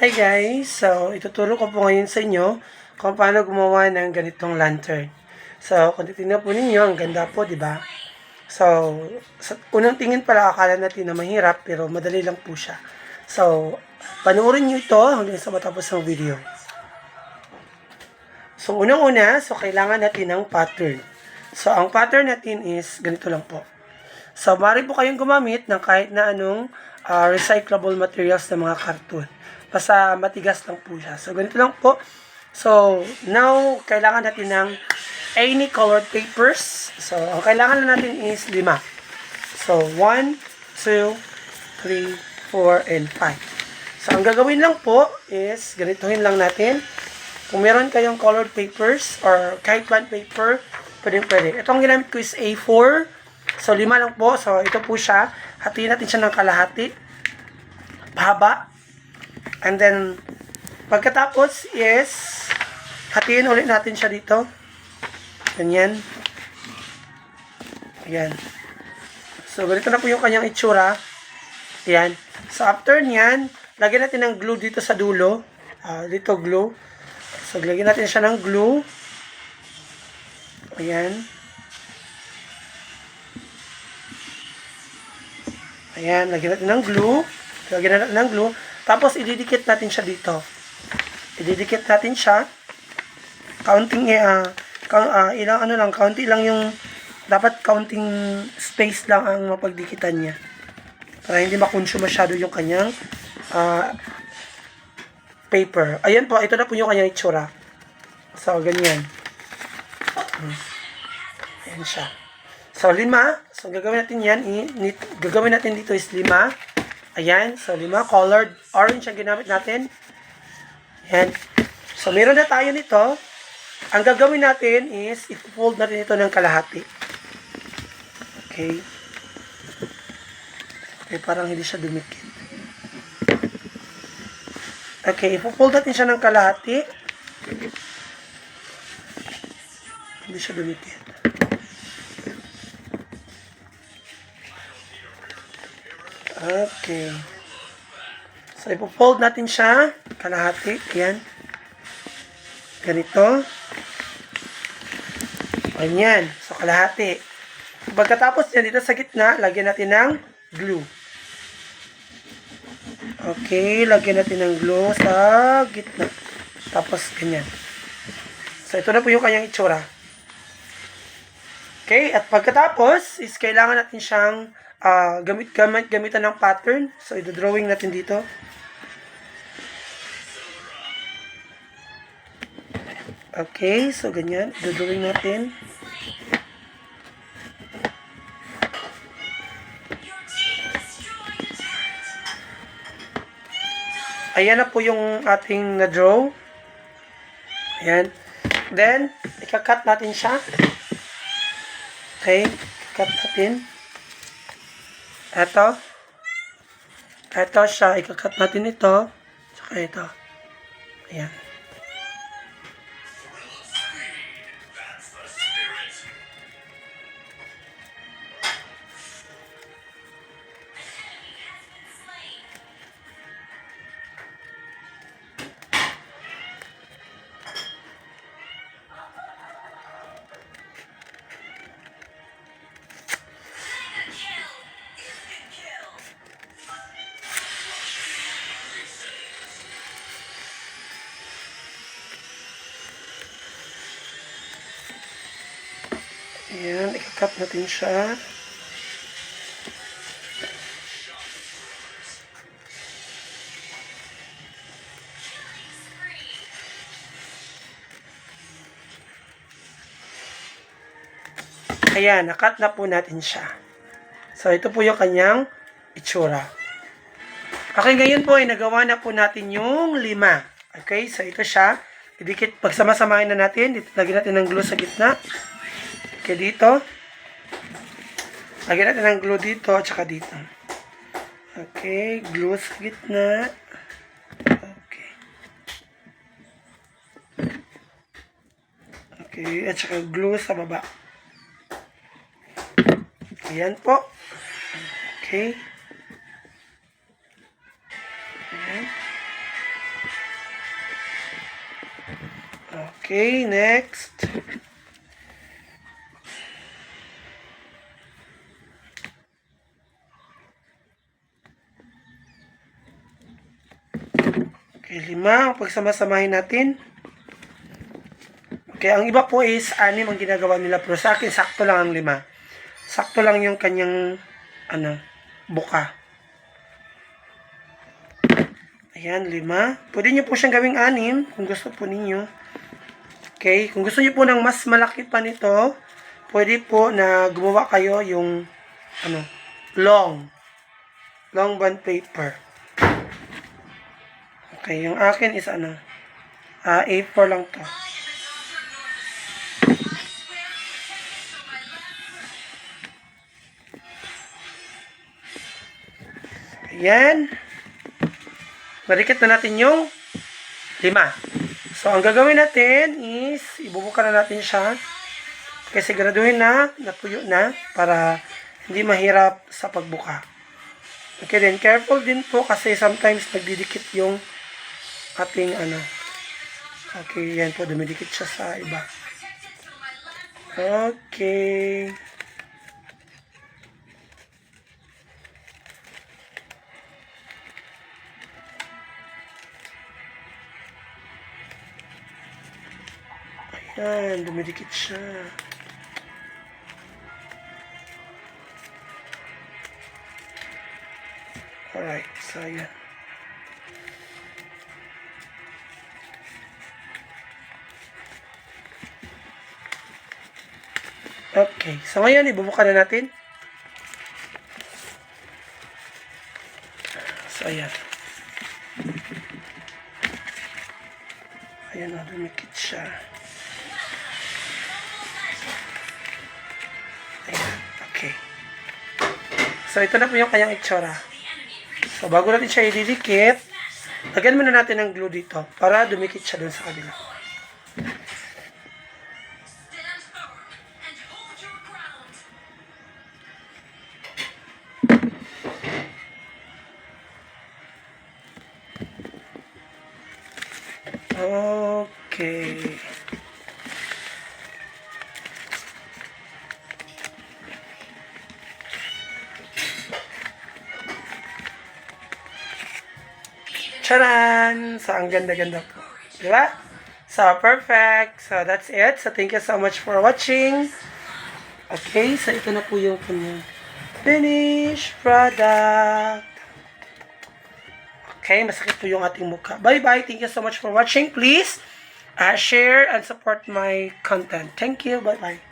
Hi guys! So, ituturo ko po ngayon sa inyo kung paano gumawa ng ganitong lantern. So, kung titignan po ninyo, ang ganda po, di ba? So, sa unang tingin pala akala natin na mahirap, pero madali lang po siya. So, panoorin nyo ito hanggang sa matapos ng video. So, unang-una, kailangan natin ng pattern. So, ang pattern natin is ganito lang po. So, maaari po kayong gumamit ng kahit na anong recyclable materials ng mga cartoon. Basta matigas lang po siya. So, ganito lang po. So, now, kailangan natin ng any colored papers. So, ang kailangan na natin is 5. So, 1, 2, 3, 4, and 5. So, ang gagawin lang po is, ganituhin lang natin. Kung meron kayong colored papers or kahit bond paper, pwede. Itong ginamit ko is A4. So, 5 lang po. So, ito po siya. Hatiin natin siya ng kalahati. Pahaba. And then, pagkatapos is, hatiin ulit natin siya dito. Ganyan. Ayan. So, ganito na po yung kanyang itsura. Ayan. So, after nyan, lagyan natin ng glue dito sa dulo. Dito glue. So, lagyan natin siya ng glue. Ayan. Ayan, lagyan natin ng glue. Lagyan natin ng glue. Tapos, ididikit natin siya dito. Ididikit natin siya. Counting, kaunti lang yung, dapat counting space lang ang mapagdikitan niya. Para hindi makonsume masyado yung kanyang paper. Ayan po, ito na po yung kanyang itsura. So, ganyan. Ayan siya. So, 5. So, gagawin natin yan. Gagawin natin dito is 5. Ayan. So, 5. Colored orange ang ginamit natin. Ayan. So, meron na tayo nito. Ang gagawin natin is, i-fold natin ito ng kalahati. Okay. Okay, parang hindi siya dumikit. Okay, i-fold natin siya ng kalahati. Hindi siya dumikit. Okay. So, ipo-fold natin siya. Kalahati. Ayan. Ganito. Ayan. So, kalahati. Pagkatapos yan, dito sa gitna, lagyan natin ng glue. Okay. Lagyan natin ng glue sa gitna. Tapos, ganyan. So, ito na po yung kanyang itsura. Okay. At pagkatapos, is kailangan natin siyang gamitan ng pattern. So, i-drawing natin dito. Okay, so ganyan. I-drawing natin. Ayan na po yung ating na-draw. Ayan. Then, ika-cut natin siya. Okay, cut natin. Ito siya, ika-cut natin ito, tsaka ito. Ayan. Ayan, ika-cut natin siya. Ayan, nakat na po natin siya. So, ito po yung kanyang itsura. Okay, ngayon po ay nagawa na po natin yung 5. Okay, so ito siya. Idikit, pagsama-samahin na natin. Dito, lagyan natin ng glue sa gitna. Okay, dito. Lagyan natin ng glue dito at saka dito. Okay, glue sa gitna. Okay. Okay, at saka glue sa baba. Ayan po. Okay. Ayan. Okay, next. Okay, 5. Pagsama-samahin natin. Okay, ang iba po is 6 ang ginagawa nila. Pero sa akin, sakto lang ang 5. Sakto lang yung kanyang, buka. Ayan, 5. Pwede nyo po siyang gawing 6 kung gusto po ninyo. Okay, kung gusto nyo po ng mas malaki pa nito, pwede po na gumawa kayo yung, long bond paper. Okay, yung akin is A4 lang to. Ayan. Marikit na natin yung 5. So, ang gagawin natin is, ibubuka na natin siya. Kasi siguraduhin na, natuyo na, para hindi mahirap sa pagbuka. Okay din, careful din po kasi sometimes nagdidikit yung ating Okay, yan po, dumidikit siya sa iba. Okay. Ayan, dumidikit siya. Alright, so ayan. Okay, so ngayon, ibubuka na natin. So ayan. Ayan, dumikit siya. Ayan, okay. So ito na po yung kanyang itsura. So bago natin siya ididikit, lagyan muna natin ng glue dito para dumikit siya dun sa kabila. Okay. Charan! So, ang ganda-ganda po. Diba? So, perfect. So, that's it. So, thank you so much for watching. Okay, so ito na po yung finished product. Okay, masakit po yung ating mukha. Bye-bye. Thank you so much for watching. Please, share and support my content. Thank you. Bye-bye.